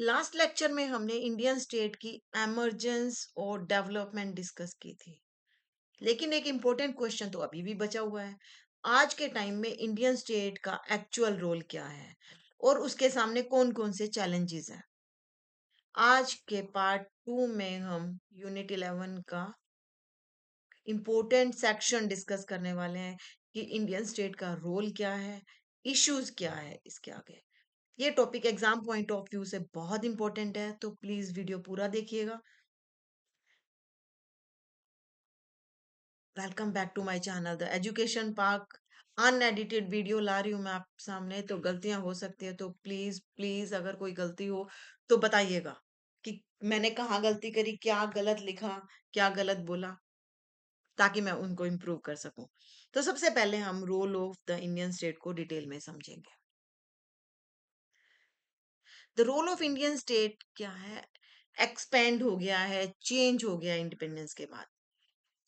Last lecture में हमने Indian state की एमर्जेंस और डेवलपमेंट डिस्कस की थी, लेकिन एक इम्पोर्टेंट क्वेश्चन तो अभी भी बचा हुआ है। आज के टाइम में इंडियन स्टेट का एक्चुअल रोल क्या है और उसके सामने कौन कौन से चैलेंजेस हैं। आज के पार्ट 2 में हम यूनिट 11 का इम्पोर्टेंट सेक्शन डिस्कस करने वाले हैं कि इंडियन स्टेट का रोल क्या है, इश्यूज क्या है इसके आगे। ये topic exam point of view से बहुत इंपॉर्टेंट है, तो प्लीज वीडियो पूरा देखिएगा। Welcome back to my channel the education park. Unedited video ला रही हूँ मैं आप सामने, तो गलतियां हो सकती है, तो प्लीज प्लीज अगर कोई गलती हो तो बताइएगा कि मैंने कहाँ गलती करी, क्या गलत लिखा, क्या गलत बोला, ताकि मैं उनको इम्प्रूव कर सकूं। तो सबसे पहले हम role of the Indian state को डिटेल में समझेंगे। The role of Indian state क्या है, एक्सपेंड हो गया है, चेंज हो गया इंडिपेंडेंस के बाद।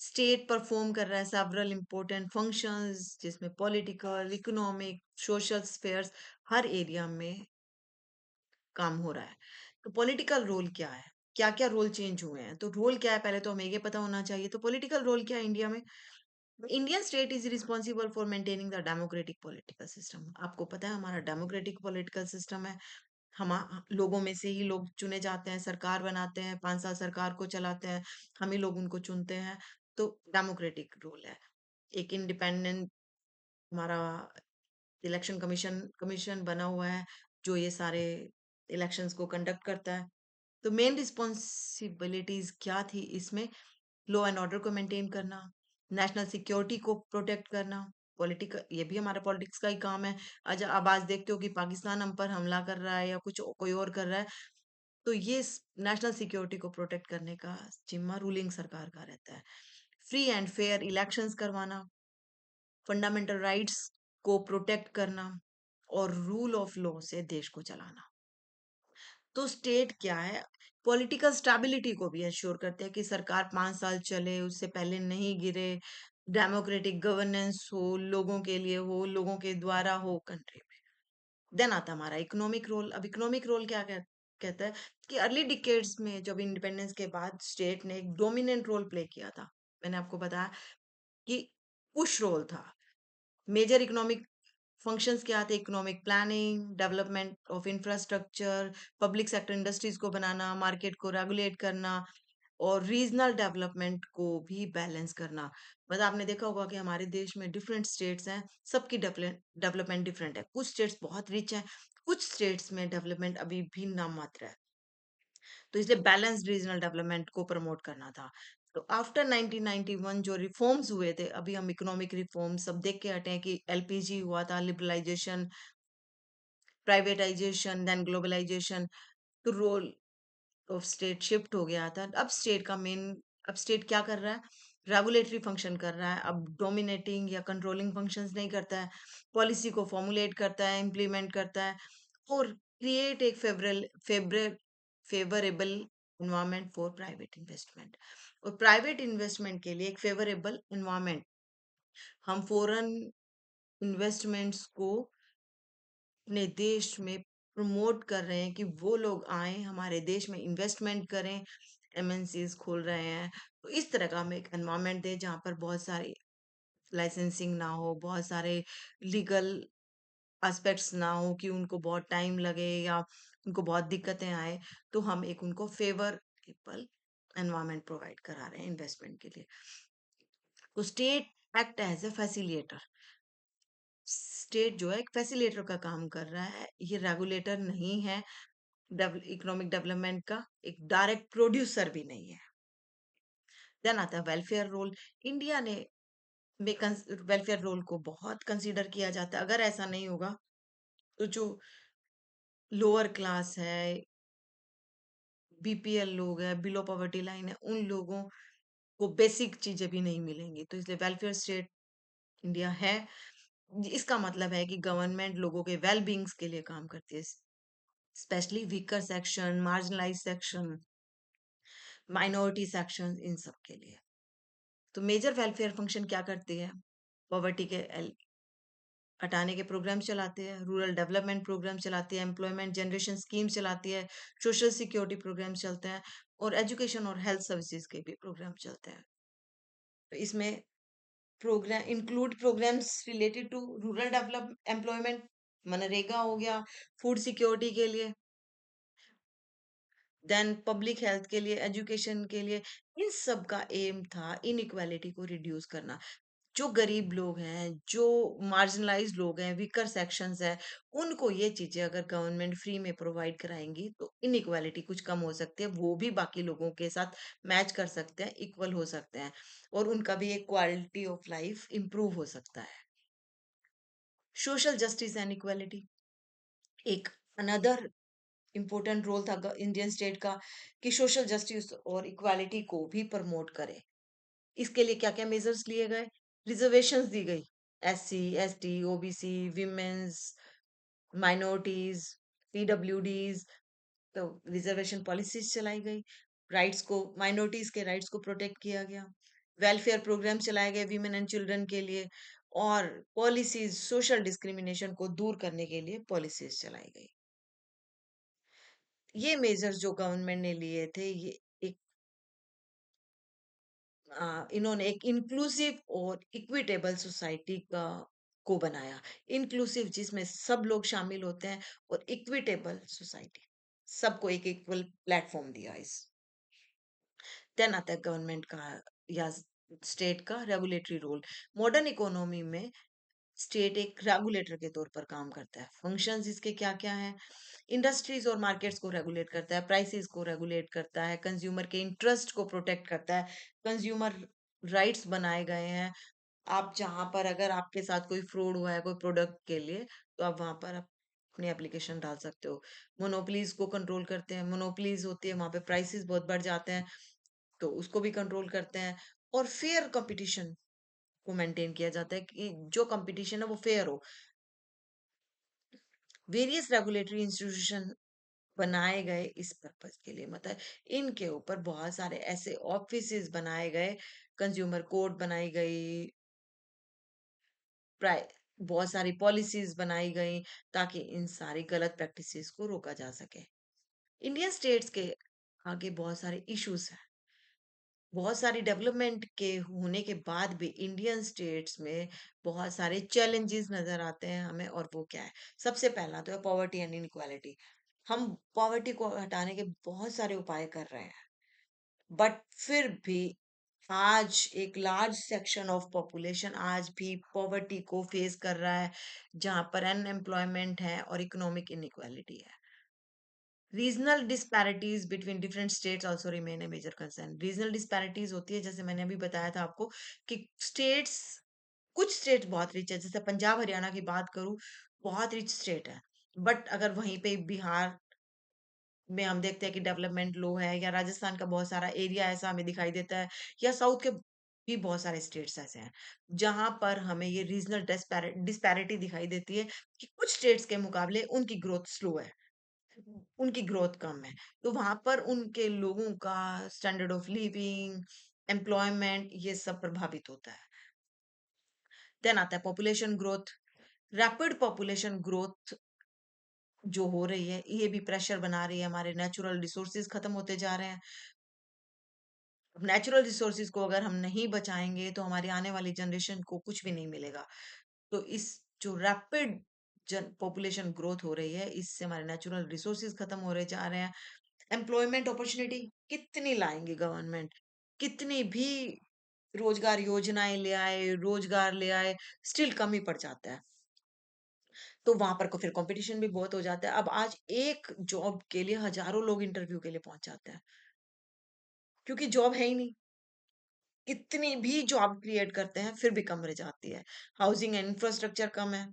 स्टेट परफॉर्म कर रहा है सेवरल इंपॉर्टेंट फंक्शंस, जिसमें पॉलिटिकल, इकोनॉमिक, सोशल स्फेयर्स, हर एरिया में काम हो रहा है। तो पॉलिटिकल रोल क्या है, क्या क्या रोल चेंज हुए हैं, तो रोल क्या है पहले तो हमें ये पता होना चाहिए। तो पॉलिटिकल रोल क्या है इंडिया में। Indian state is responsible for maintaining the democratic political system. आपको पता है हमारा डेमोक्रेटिक पॉलिटिकल सिस्टम है। हम लोगों में से ही लोग चुने जाते हैं, सरकार बनाते हैं, 5 साल सरकार को चलाते हैं, हम ही लोग उनको चुनते हैं। तो डेमोक्रेटिक रोल है। एक इंडिपेंडेंट हमारा इलेक्शन कमीशन कमीशन बना हुआ है, जो ये सारे इलेक्शंस को कंडक्ट करता है। तो मेन रिस्पॉन्सिबिलिटीज क्या थी इसमें, लॉ एंड ऑर्डर को मेंटेन करना, नेशनल सिक्योरिटी को प्रोटेक्ट करना। पॉलिटिकल, ये भी हमारा पॉलिटिक्स का ही काम है। अच्छा, अब आज देखते हो कि पाकिस्तान हम पर हमला कर रहा है या कुछ कोई और कर रहा है, तो ये नेशनल सिक्योरिटी को प्रोटेक्ट करने का जिम्मा रूलिंग सरकार का रहता है। फ्री एंड फेयर इलेक्शंस करवाना, फंडामेंटल राइट्स को प्रोटेक्ट करना, और रूल ऑफ लॉ से देश को चलाना। तो स्टेट क्या है, पॉलिटिकल स्टेबिलिटी को भी इंश्योर करते हैं कि सरकार 5 साल चले, उससे पहले नहीं गिरे, डेमोक्रेटिक गवर्नेंस हो, लोगों के लिए हो, लोगों के द्वारा हो कंट्री में। देन आता है हमारा इकोनॉमिक रोल। अब इकोनॉमिक रोल क्या कहता है कि अर्ली डिकेड्स में जब इंडिपेंडेंस के बाद स्टेट ने एक डोमिनेंट रोल प्ले किया था। मैंने आपको बताया कि पुश रोल था। मेजर इकोनॉमिक फंक्शंस क्या थे, economic planning, development of infrastructure, public sector industries को बनाना, मार्केट को रेगुलेट करना, और रीजनल डेवलपमेंट को भी बैलेंस करना। मतलब आपने देखा होगा कि हमारे देश में डिफरेंट स्टेट्स हैं, सबकी डेवलपमेंट डिफरेंट है। कुछ स्टेट्स बहुत रिच हैं, कुछ स्टेट्स में डेवलपमेंट अभी भी नाम मात्र है। तो इसलिए बैलेंस्ड रीजनल डेवलपमेंट को प्रमोट करना था। तो आफ्टर 1991 जो रिफॉर्म्स हुए थे, अभी हम इकोनॉमिक रिफॉर्म सब देख के हटे हैं कि एलपीजी हुआ था, लिबरलाइजेशन, प्राइवेटाइजेशन, देन ग्लोबलाइजेशन। तो रोल ऑफ स्टेट शिफ्ट हो गया था। अब स्टेट क्या कर रहा है, रेगुलेटरी फंक्शन कर रहा है। अब डोमिनेटिंग या कंट्रोलिंग फंक्शंस नहीं करता है, पॉलिसी को फॉर्मुलेट करता है, इम्प्लीमेंट करता है, और क्रिएट एक favourable environment for private investment. और प्राइवेट इन्वेस्टमेंट के लिए एक फेवरेबल इन्वायरमेंट, हम फॉरेन इन्वेस्टमेंट्स को अपने देश में प्रमोट कर रहे हैं कि वो लोग आए हमारे देश में इन्वेस्टमेंट करें, एमएनसीज खोल रहे हैं। तो इस तरह का हमें एक एनवायरनमेंट दे जहाँ पर बहुत सारी लाइसेंसिंग ना हो, बहुत सारे लीगल एस्पेक्ट्स ना हो कि उनको बहुत टाइम लगे या उनको बहुत दिक्कतें आए। तो हम एक उनको फेवरेबल एनवायरनमेंट प्रोवाइड करा रहे हैं इन्वेस्टमेंट के लिए। तो state act as a facilitator. State जो है एक फैसिलिटेटर का काम कर रहा है, ये रेगुलेटर नहीं है। इकोनॉमिक डेवलपमेंट का एक डायरेक्ट प्रोड्यूसर भी नहीं है। देन आता है वेलफेयर रोल। इंडिया ने वेलफेयर रोल को बहुत कंसीडर किया जाता है। अगर ऐसा नहीं होगा तो जो लोअर क्लास है, बीपीएल लोग है, बिलो पॉवर्टी लाइन है, उन लोगों को बेसिक चीजें भी नहीं मिलेंगी। तो इसलिए वेलफेयर स्टेट इंडिया है। इसका मतलब है कि गवर्नमेंट लोगों के वेल बींग्स के लिए काम करती है, specially weaker section, marginalise section, minority section, इन सब के लिए। तो मेजर वेलफेयर फंक्शन क्या करती है, पॉवर्टी के हटाने के प्रोग्राम चलाते हैं, रूरल डेवलपमेंट प्रोग्राम चलाती है, एम्प्लॉयमेंट जनरेशन स्कीम चलाती है, सोशल सिक्योरिटी प्रोग्राम चलते हैं और एजुकेशन और हेल्थ सर्विसेज के भी प्रोग्राम चलते हैं। तो इसमें programme include programmes related to rural develop employment, MNREGA हो गया, फूड सिक्योरिटी के लिए, देन पब्लिक हेल्थ के लिए, एजुकेशन के लिए। इन सब का एम था इनइक्वालिटी को रिड्यूस करना। जो गरीब लोग हैं, जो मार्जिनलाइज्ड लोग हैं, वीकर सेक्शंस हैं, उनको ये चीजें अगर गवर्नमेंट फ्री में प्रोवाइड कराएंगी तो इनइक्वालिटी कुछ कम हो सकती है, वो भी बाकी लोगों के साथ मैच कर सकते हैं, इक्वल हो सकते हैं और उनका भी एक क्वालिटी ऑफ लाइफ इंप्रूव हो सकता है। सोशल जस्टिस एंड इक्वालिटी एक अनदर इम्पोर्टेंट रोल था इंडियन स्टेट का कि सोशल जस्टिस और इक्वालिटी को भी प्रमोट करे। इसके लिए क्या-क्या मेजर्स लिए गए? रिजर्वेशंस दी गई। SC, ST, OBC, womens, minorities, PWDs, तो रिजर्वेशन पॉलिसीज चलाई गई। राइट्स को, माइनॉरिटीज के राइट्स को प्रोटेक्ट किया गया। वेलफेयर प्रोग्राम चलाए गए वीमेन एंड चिल्ड्रन के लिए और पॉलिसीज सोशल डिस्क्रिमिनेशन को दूर करने के लिए पॉलिसीज चलाई गई। ये मेजर्स जो गवर्नमेंट ने लिए थे, ये एक इन्होंने एक इंक्लूसिव और इक्विटेबल सोसाइटी का को बनाया। इंक्लूसिव जिसमें सब लोग शामिल होते हैं और इक्विटेबल सोसाइटी, सबको एक इक्वल प्लेटफॉर्म दिया। इस देन आता है गवर्नमेंट का या स्टेट का रेगुलेटरी रोल। मॉडर्न इकोनॉमी में स्टेट एक रेगुलेटर के तौर पर काम करता है। फंक्शंस इसके क्या क्या हैं? इंडस्ट्रीज और मार्केट्स को रेगुलेट करता है, प्राइसेस को रेगुलेट करता है, कंज्यूमर के इंटरेस्ट को प्रोटेक्ट करता है, कंज्यूमर राइट्स बनाए गए हैं। आप जहां पर अगर आपके साथ कोई फ्रॉड हुआ है कोई प्रोडक्ट के लिए, तो आप वहां पर अपनी एप्लीकेशन डाल सकते हो। मोनोपलीज को कंट्रोल करते हैं, मोनोपलीज होती है वहां पे प्राइसेस बहुत बढ़ जाते हैं, तो उसको भी कंट्रोल करते हैं। और फेयर कंपटीशन को मेंटेन किया जाता है कि जो कंपटीशन है वो फेयर हो। वेरियस रेगुलेटरी इंस्टीट्यूशन बनाए गए इस पर्पस के लिए, मतलब इनके ऊपर बहुत सारे ऐसे ऑफिसेज बनाए गए, कंज्यूमर कोर्ट बनाई गई, प्राइ बहुत सारी पॉलिसीज बनाई गई ताकि इन सारी गलत प्रैक्टिसेस को रोका जा सके। इंडियन स्टेट्स के आगे बहुत सारे इश्यूज हैं। बहुत सारी डेवलपमेंट के होने के बाद भी इंडियन स्टेट्स में बहुत सारे चैलेंजेस नजर आते हैं हमें, और वो क्या है? सबसे पहला तो है पॉवर्टी एंड इनइक्वालिटी। हम पॉवर्टी को हटाने के बहुत सारे उपाय कर रहे हैं, बट फिर भी आज एक लार्ज सेक्शन ऑफ पॉपुलेशन आज भी पॉवर्टी को फेस कर रहा है, जहां पर अनएम्प्लॉयमेंट है और इकोनॉमिक इनइक्वालिटी है। Regional disparities between different states also remain a major concern. Regional disparities होती है, जैसे मैंने अभी बताया था आपको कि स्टेट्स, कुछ स्टेट बहुत रिच है, जैसे पंजाब हरियाणा की बात करूं, बहुत रिच स्टेट है, बट अगर वहीं पे बिहार में हम देखते हैं कि डेवलपमेंट लो है, या राजस्थान का बहुत सारा एरिया ऐसा हमें दिखाई देता है, या साउथ के भी बहुत सारे स्टेट्स ऐसे हैं जहां पर हमें ये रीजनल डिस्पैरिटी दिखाई देती है कि कुछ स्टेट्स के मुकाबले उनकी ग्रोथ स्लो है, उनकी ग्रोथ कम है। तो वहां पर उनके लोगों का स्टैंडर्ड ऑफ लिविंग, एम्प्लॉयमेंट, ये सब प्रभावित होता है। देन आता है population growth. Rapid population growth जो हो रही है, ये भी प्रेशर बना रही है, हमारे नेचुरल रिसोर्सेज खत्म होते जा रहे हैं। नेचुरल रिसोर्सेज को अगर हम नहीं बचाएंगे तो हमारी आने वाली जनरेशन को कुछ भी नहीं मिलेगा। तो इस जो रैपिड जन पॉपुलेशन ग्रोथ हो रही है, इससे हमारे नेचुरल रिसोर्सेज खत्म हो रहे जा रहे हैं। एम्प्लॉयमेंट अपॉर्चुनिटी कितनी लाएंगे गवर्नमेंट, कितनी भी रोजगार योजनाएं ले आए, रोजगार ले आए, स्टिल कम ही पड़ जाता है। तो वहां पर को फिर कंपटीशन भी बहुत हो जाता है। अब आज एक जॉब के लिए हजारों लोग इंटरव्यू के लिए पहुंच जाते हैं, क्योंकि जॉब है ही नहीं। कितनी भी जॉब क्रिएट करते हैं फिर भी कम रह जाती है। हाउसिंग एंड इंफ्रास्ट्रक्चर कम है,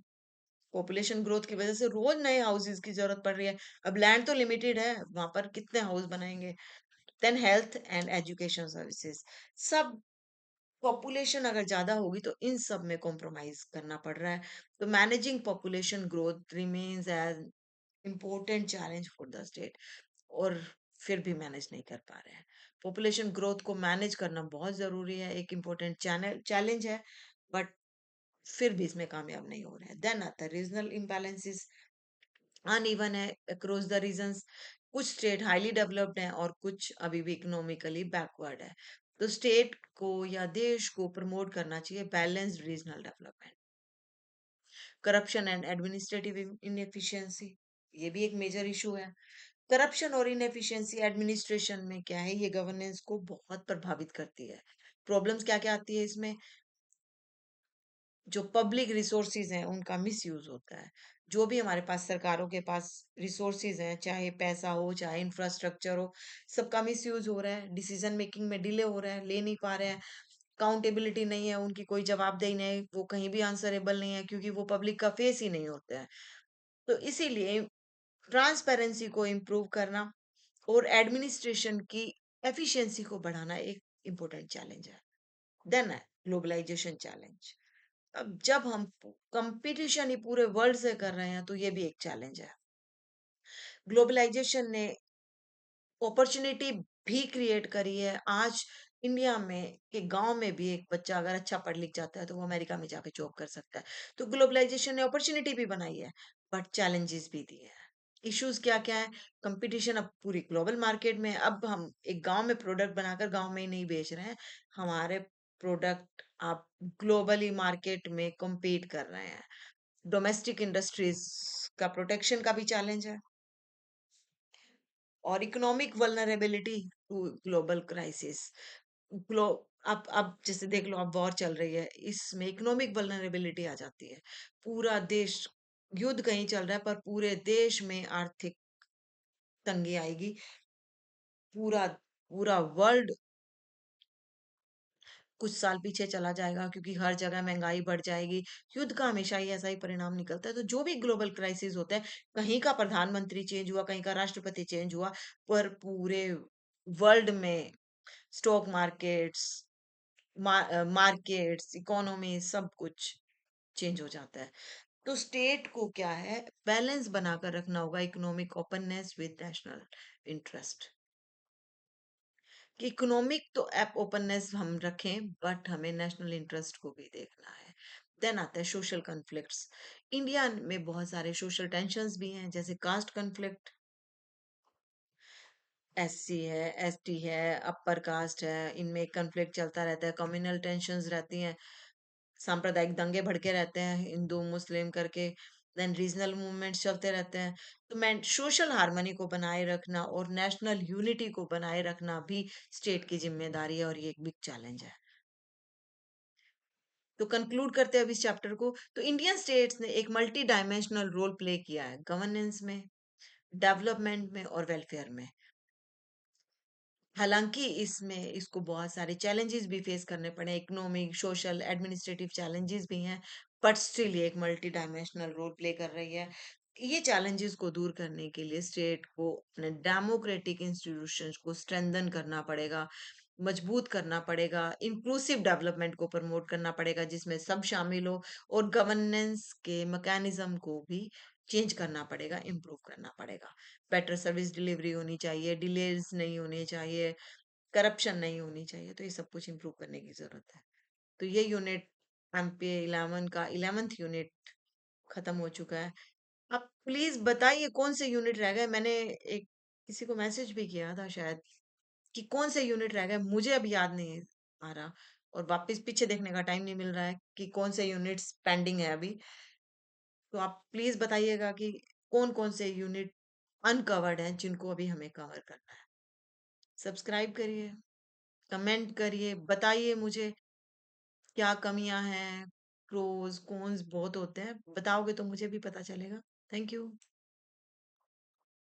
पॉपुलेशन ग्रोथ की वजह से रोज नए हाउसेस की जरूरत पड़ रही है। अब लैंड तो लिमिटेड है, वहां पर कितने हाउस बनाएंगे? Then health and education services, सब पॉपुलेशन अगर ज्यादा होगी तो इन सब में कॉम्प्रोमाइज करना पड़ रहा है। तो managing population growth remains as important challenge for the state, और फिर भी मैनेज नहीं कर पा रहे हैं। पॉपुलेशन ग्रोथ को मैनेज करना बहुत जरूरी है, एक इम्पोर्टेंट चैनल चैलेंज है, बट फिर भी इसमें कामयाब नहीं हो रहे हैं। देन आता है रीजनल इम्बैलेंसेस, अनइवन है अक्रॉस द रीजन्स। कुछ स्टेट हाईली डेवलप्ड हैं और कुछ अभी भी इकोनॉमिकली बैकवर्ड है। तो स्टेट को या देश को प्रमोट करना चाहिए balanced regional development. Corruption and administrative inefficiency, ये भी एक मेजर इशू है। करप्शन और इनएफिशिएंसी एडमिनिस्ट्रेशन में क्या है, ये गवर्नेंस को बहुत प्रभावित करती है। प्रॉब्लम्स क्या क्या आती है इसमें? जो पब्लिक रिसोर्सेज हैं उनका मिसयूज होता है। जो भी हमारे पास सरकारों के पास रिसोर्सेज हैं, चाहे पैसा हो चाहे इंफ्रास्ट्रक्चर हो, सबका मिसयूज हो रहा है। डिसीजन मेकिंग में डिले हो रहा है, ले नहीं पा रहे हैं। अकाउंटेबिलिटी नहीं है, उनकी कोई जवाबदेही नहीं है, वो कहीं भी आंसरेबल नहीं है क्योंकि वो पब्लिक का फेस ही नहीं होता है। तो इसीलिए ट्रांसपेरेंसी को इम्प्रूव करना और एडमिनिस्ट्रेशन की एफिशिएंसी को बढ़ाना एक इम्पोर्टेंट चैलेंज है। देन है ग्लोबलाइजेशन चैलेंज। अब जब हम कंपटीशन ही पूरे वर्ल्ड से कर रहे हैं तो ये भी एक चैलेंज है। ग्लोबलाइजेशन ने अपॉर्चुनिटी भी क्रिएट करी है। आज इंडिया में के गांव में भी एक बच्चा अगर अच्छा पढ़ लिख जाता है तो वो अमेरिका में जाके जॉब कर सकता है। तो ग्लोबलाइजेशन ने अपॉर्चुनिटी भी बनाई है, बट चैलेंजेस भी दिए हैं। इश्यूज क्या क्या है? कंपटीशन अब पूरी ग्लोबल मार्केट में है। अब हम एक गांव में प्रोडक्ट बनाकर गांव में ही नहीं बेच रहे हैं, हमारे प्रोडक्ट आप ग्लोबली मार्केट में compete कर रहे हैं। डोमेस्टिक इंडस्ट्रीज का प्रोटेक्शन का भी चैलेंज है, और economic vulnerability to global crisis. ग्लो अब जैसे देख लो, अब वॉर चल रही है, इसमें इकोनॉमिक वल्नरेबिलिटी आ जाती है। पूरा देश, युद्ध कहीं चल रहा है पर पूरे देश में आर्थिक तंगी आएगी। पूरा पूरा वर्ल्ड कुछ साल पीछे चला जाएगा क्योंकि हर जगह महंगाई बढ़ जाएगी। युद्ध का हमेशा ही ऐसा ही परिणाम निकलता है। तो जो भी ग्लोबल क्राइसिस होता है, कहीं का प्रधानमंत्री चेंज हुआ, कहीं का राष्ट्रपति चेंज हुआ, पर पूरे वर्ल्ड में स्टॉक मार्केट्स, मार्केट्स, इकोनॉमी, सब कुछ चेंज हो जाता है। तो स्टेट को क्या है, बैलेंस बनाकर रखना होगा economic openness with national interest. कि इकोनॉमिक तो ऐप ओपननेस हम रखें, बट हमें नेशनल इंटरेस्ट को भी देखना है। देन आता है सोशल कॉन्फ्लिक्ट्स। इंडिया में बहुत सारे सोशल टेंशन्स भी हैं, जैसे कास्ट कॉन्फ्लिक्ट, एससी है, एसटी है, अपर कास्ट है, इनमें कॉन्फ्लिक्ट चलता रहता है। कम्युनल टेंशन्स रहती हैं, सांप्रदायिक दंगे भड़के रहते हैं हिंदू मुस्लिम करके। देन रीजनल मूवमेंट्स चलते रहते हैं। तो मैं सोशल हार्मनी को बनाए रखना और नेशनल यूनिटी को बनाए रखना भी स्टेट की जिम्मेदारी है, और ये एक बिग चैलेंज है। तो कंक्लूड करते हैं अब इस चैप्टर को। तो इंडियन स्टेट्स ने एक मल्टी डायमेंशनल रोल प्ले किया है गवर्नेंस में, डेवलपमेंट में और वेलफेयर में। हालांकि इसमें इसको बहुत सारे चैलेंजेस भी फेस करने पड़े, इकोनॉमिक सोशल एडमिनिस्ट्रेटिव चैलेंजेस भी हैं, बट स्टिल ये एक मल्टी डायमेंशनल रोल प्ले कर रही है। ये चैलेंजेस को दूर करने के लिए स्टेट को अपने डेमोक्रेटिक इंस्टीट्यूशंस को स्ट्रेंथन करना पड़ेगा, मजबूत करना पड़ेगा, इंक्लूसिव डेवलपमेंट को प्रमोट करना पड़ेगा जिसमें सब शामिल हो, और गवर्नेंस के मैकेनिज्म को भी चेंज करना पड़ेगा, इम्प्रूव करना पड़ेगा। बेटर सर्विस डिलीवरी होनी चाहिए, डिलेज नहीं होने चाहिए, करप्शन नहीं होनी चाहिए। तो ये सब कुछ इम्प्रूव करने की जरूरत है। तो ये यूनिट एमपी 11 का 11th यूनिट खत्म हो चुका है। आप प्लीज बताइए कौन से यूनिट रह गए। मैंने एक किसी को मैसेज भी किया था शायद कि कौन से यूनिट रह गए, मुझे अब याद नहीं आ रहा, और वापस पीछे देखने का टाइम नहीं मिल रहा है कि कौन से यूनिट्स पेंडिंग है अभी। तो आप प्लीज बताइएगा कि कौन कौन से यूनिट अनकवर्ड हैं जिनको अभी हमें कवर करना है। सब्सक्राइब करिए, कमेंट करिए, बताइए मुझे क्या कमियां हैं। प्रोज कॉन्स बहुत होते हैं, बताओगे तो मुझे भी पता चलेगा। Thank you.